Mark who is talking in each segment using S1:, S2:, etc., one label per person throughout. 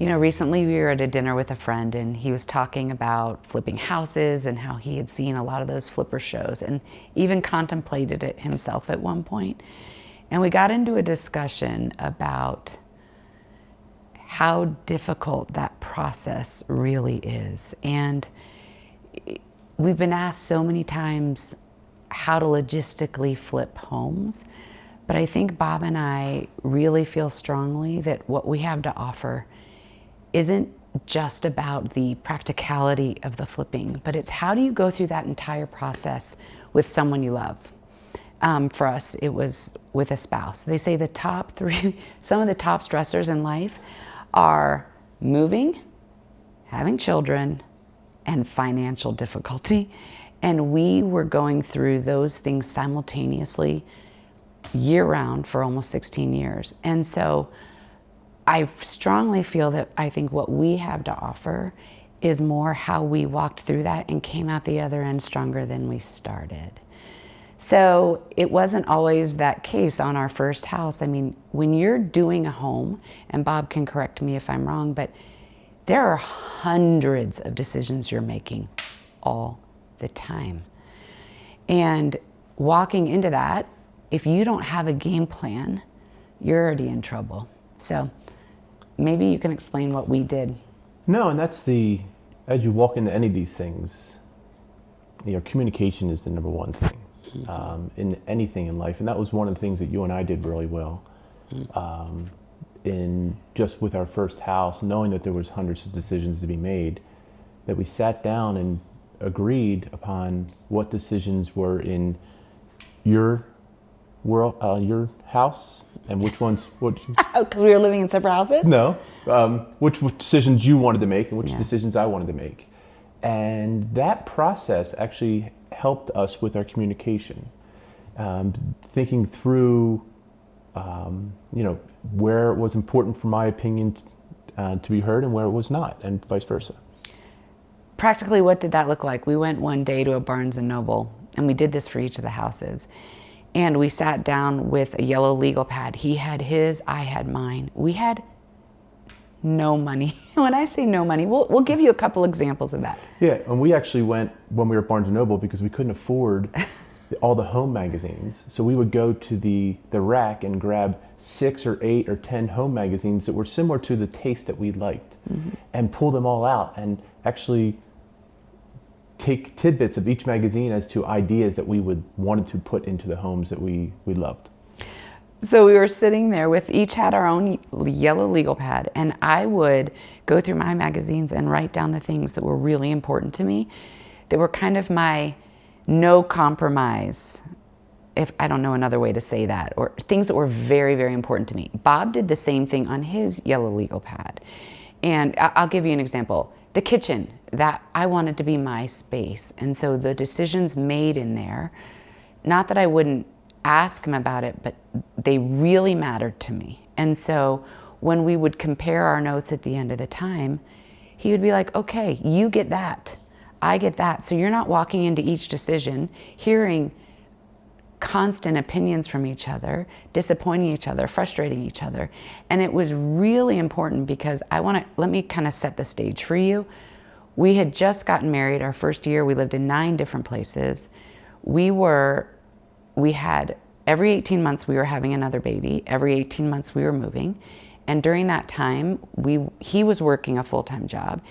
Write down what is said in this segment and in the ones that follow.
S1: Recently we were at a dinner with a friend and he was talking about flipping houses and how he had seen a lot of those flipper shows and even contemplated it himself at one point. And we got into a discussion about how difficult that process really is. And we've been asked so many times how to logistically flip homes. But I think Bob and I really feel strongly that what we have to offer isn't just about the practicality of the flipping, but it's how do you go through that entire process with someone you love. For us, it was with a spouse. They say the top three, some of the top stressors in life are moving, having children, and financial difficulty. And we were going through those things simultaneously year-round for almost 16 years. And so I strongly feel that I think what we have to offer is more how we walked through that and came out the other end stronger than we started. So it wasn't always that case on our first house. I mean, when you're doing a home, and Bob can correct me if I'm wrong, but there are hundreds of decisions you're making all the time. And walking into that, if you don't have a game plan, you're already in trouble. So maybe you can explain what we did.
S2: No, and that's as you walk into any of these things, communication is the number one thing in anything in life. And that was one of the things that you and I did really well. In just with our first house, knowing that there was hundreds of decisions to be made, that we sat down and agreed upon what decisions were in your your house and which ones would.
S1: Because we were living in separate houses?
S2: No, which decisions you wanted to make and which decisions I wanted to make, and that process actually helped us with our communication, thinking through. Where it was important for my opinion to be heard and where it was not, and vice versa.
S1: Practically, what did that look like? We went one day to a Barnes & Noble, and we did this for each of the houses. And we sat down with a yellow legal pad. He had his, I had mine. We had no money. When I say no money, we'll give you a couple examples of that.
S2: Yeah, and we actually went when we were at Barnes & Noble because we couldn't afford all the home magazines. So we would go to the rack and grab 6 or 8 or 10 home magazines that were similar to the taste that we liked, and pull them all out and actually take tidbits of each magazine as to ideas that we wanted to put into the homes that we loved.
S1: So we were sitting there each had our own yellow legal pad, and I would go through my magazines and write down the things that were really important to me, that were kind of my no compromise, if I don't know another way to say that, or things that were very, very important to me. Bob did the same thing on his yellow legal pad. And I'll give you an example. The kitchen, that I wanted to be my space. And so the decisions made in there, not that I wouldn't ask him about it, but they really mattered to me. And so when we would compare our notes at the end of the time, he would be like, okay, you get that. I get that. So you're not walking into each decision hearing constant opinions from each other, disappointing each other, frustrating each other. And it was really important because let me kind of set the stage for you. We had just gotten married our first year. We lived in 9 different places. We had every 18 months we were having another baby. Every 18 months we were moving. And during that time, he was working a full-time job.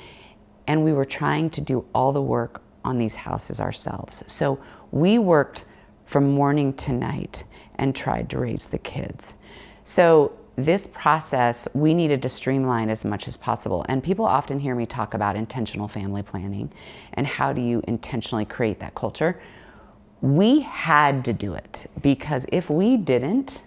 S1: And we were trying to do all the work on these houses ourselves. So we worked from morning to night and tried to raise the kids. So this process, we needed to streamline as much as possible. And people often hear me talk about intentional family planning and how do you intentionally create that culture. We had to do it because if we didn't,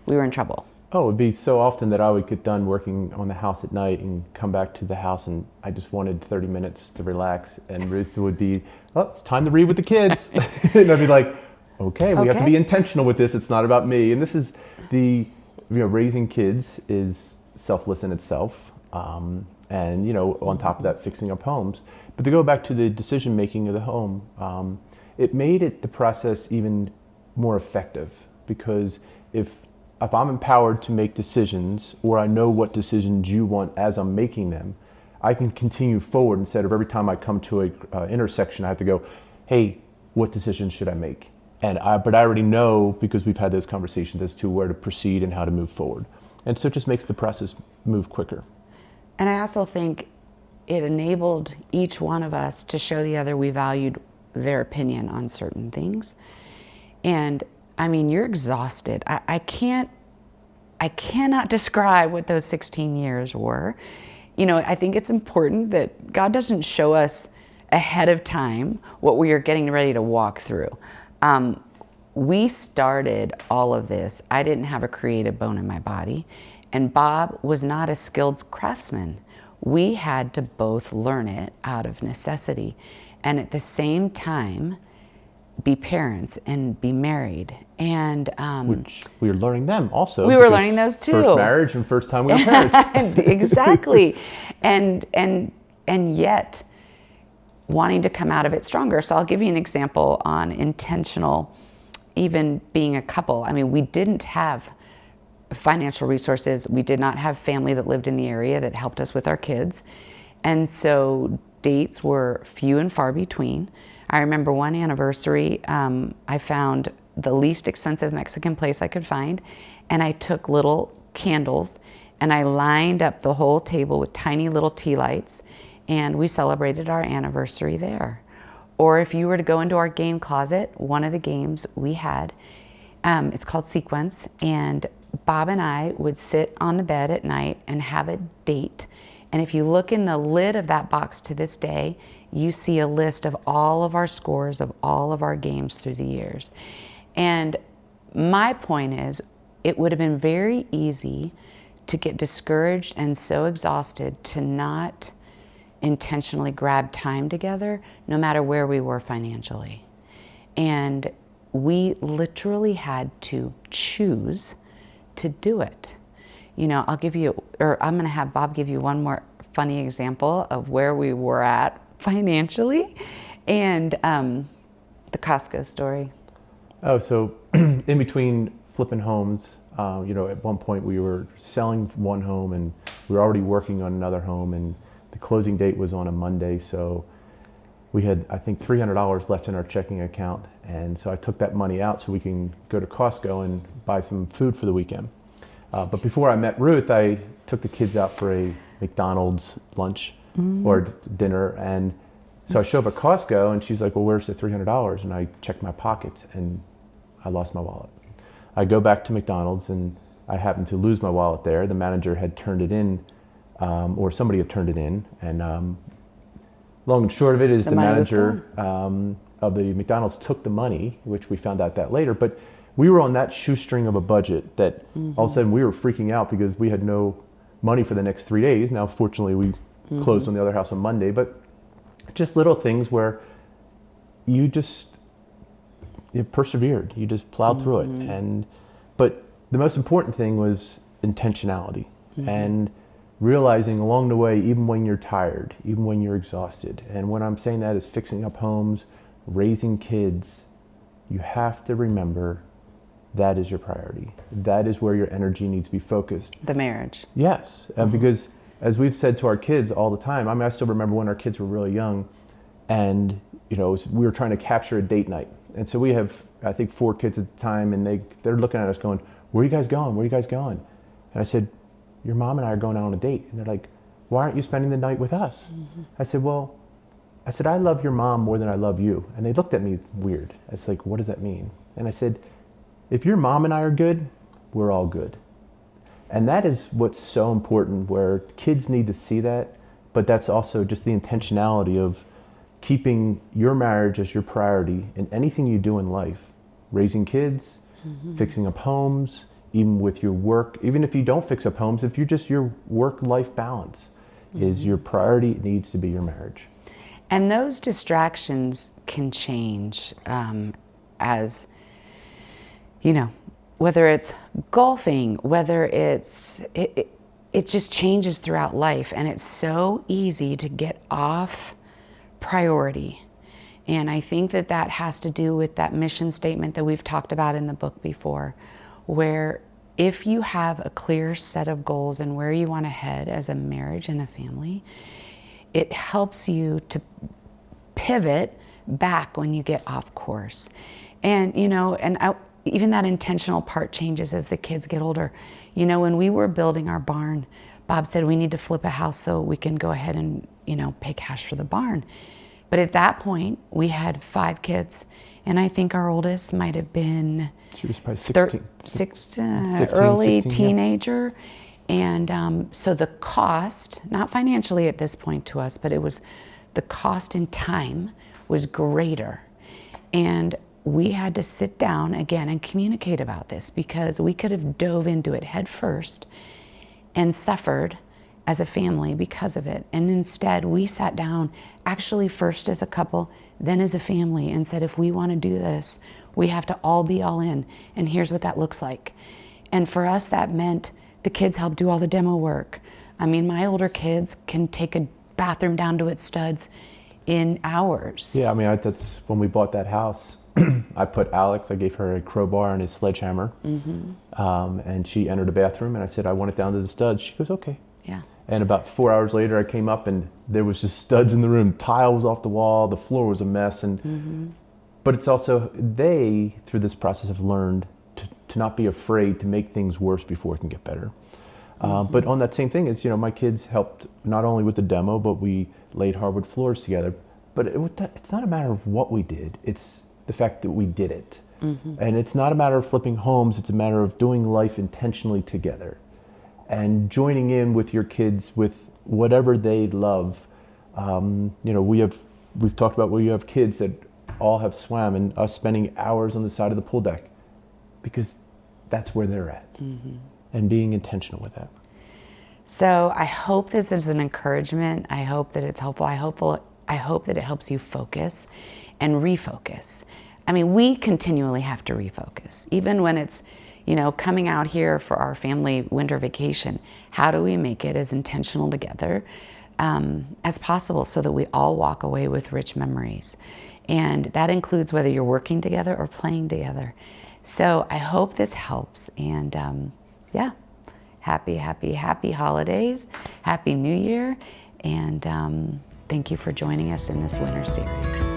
S1: we were in trouble.
S2: Oh, it would be so often that I would get done working on the house at night and come back to the house and I just wanted 30 minutes to relax, and Ruth would be, oh, it's time to read with the kids. And I'd be like, okay, we have to be intentional with this. It's not about me. And this is raising kids is selfless in itself. And, on top of that, fixing up homes. But to go back to the decision making of the home, it made the process even more effective, because if if I'm empowered to make decisions, or I know what decisions you want as I'm making them, I can continue forward instead of every time I come to a intersection, I have to go, hey, what decisions should I make? But I already know, because we've had those conversations, as to where to proceed and how to move forward. And so it just makes the process move quicker.
S1: And I also think it enabled each one of us to show the other we valued their opinion on certain things. And I mean, you're exhausted. I cannot describe what those 16 years were. You know, I think it's important that God doesn't show us ahead of time what we are getting ready to walk through. We started all of this. I didn't have a creative bone in my body, and Bob was not a skilled craftsman. We had to both learn it out of necessity, and at the same time, be parents and be married. And
S2: which we were learning them also.
S1: We were learning those too.
S2: First marriage and first time we were parents.
S1: Exactly. And yet wanting to come out of it stronger. So I'll give you an example on intentional, even being a couple. I mean, we didn't have financial resources. We did not have family that lived in the area that helped us with our kids. And so dates were few and far between. I remember one anniversary, I found the least expensive Mexican place I could find, and I took little candles and I lined up the whole table with tiny little tea lights, and we celebrated our anniversary there. Or if you were to go into our game closet, one of the games we had, it's called Sequence, and Bob and I would sit on the bed at night and have a date. And if you look in the lid of that box to this day, you see a list of all of our scores of all of our games through the years. And my point is, it would have been very easy to get discouraged and so exhausted to not intentionally grab time together, no matter where we were financially. And we literally had to choose to do it. You know, I'm going to have Bob give you one more funny example of where we were at financially, and the Costco story.
S2: Oh, so in between flipping homes, at one point we were selling one home and we were already working on another home, and the closing date was on a Monday. So we had, I think, $300 left in our checking account. And so I took that money out so we can go to Costco and buy some food for the weekend. But before I met Ruth, I took the kids out for a McDonald's lunch or dinner. And so I show up at Costco and she's like, well, where's the $300? And I check my pockets and I lost my wallet. I go back to McDonald's and I happen to lose my wallet there. The manager had turned it in, or somebody had turned it in. And long and short of it is the manager of the McDonald's took the money, which we found out that later. But we were on that shoestring of a budget that all of a sudden we were freaking out because we had no money for the next 3 days. Now, fortunately, we closed on the other house on Monday, but just little things where you persevered, you just plowed through it. But the most important thing was intentionality and realizing along the way, even when you're tired, even when you're exhausted. And when I'm saying that is fixing up homes, raising kids, you have to remember that is your priority. That is where your energy needs to be focused.
S1: The marriage.
S2: Yes, because as we've said to our kids all the time, I mean, I still remember when our kids were really young and, we were trying to capture a date night. And so we have, I think, 4 kids at the time, and they're looking at us going, where are you guys going? Where are you guys going? And I said, your mom and I are going out on a date. And they're like, why aren't you spending the night with us? I said, I love your mom more than I love you. And they looked at me weird. It's like, what does that mean? And I said, if your mom and I are good, we're all good. And that is what's so important, where kids need to see that, but that's also just the intentionality of keeping your marriage as your priority in anything you do in life. Raising kids, fixing up homes, even with your work. Even if you don't fix up homes, if you're just your work-life balance is your priority, it needs to be your marriage.
S1: And those distractions can change as, whether it's golfing, whether it just changes throughout life. And it's so easy to get off priority. And I think that has to do with that mission statement that we've talked about in the book before, where if you have a clear set of goals and where you want to head as a marriage and a family, it helps you to pivot back when you get off course. And, even that intentional part changes as the kids get older. When we were building our barn, Bob said we need to flip a house so we can go ahead and, pay cash for the barn. But at that point, we had 5 kids, and I think our oldest might have been
S2: She was probably 16. 15,
S1: early
S2: 16,
S1: teenager. And so the cost, not financially at this point to us, but it was the cost in time was greater. And we had to sit down again and communicate about this, because we could have dove into it head first and suffered as a family because of it. And instead, we sat down, actually first as a couple, then as a family, and said, if we want to do this, we have to all be all in. And here's what that looks like. And for us, that meant the kids helped do all the demo work. I mean, my older kids can take a bathroom down to its studs in hours.
S2: Yeah, I mean, that's when we bought that house. I gave her a crowbar and a sledgehammer, and she entered a bathroom, and I said, I want it down to the studs. She goes, okay.
S1: Yeah.
S2: And about 4 hours later, I came up, and there was just studs in the room. Tile was off the wall. The floor was a mess. But it's also, they, through this process, have learned to not be afraid to make things worse before it can get better. But on that same thing is, my kids helped not only with the demo, but we laid hardwood floors together. But it's not a matter of what we did. It's the fact that we did it. And it's not a matter of flipping homes. It's a matter of doing life intentionally together and joining in with your kids with whatever they love. We've talked about where you have kids that all have swam, and us spending hours on the side of the pool deck, because that's where they're at, and being intentional with that.
S1: So I hope this is an encouragement. I hope that it's helpful. I hope that it helps you focus and refocus. I mean, we continually have to refocus, even when it's, coming out here for our family winter vacation. How do we make it as intentional together as possible, so that we all walk away with rich memories? And that includes whether you're working together or playing together. So I hope this helps. And happy holidays, happy New Year. And thank you for joining us in this winter series.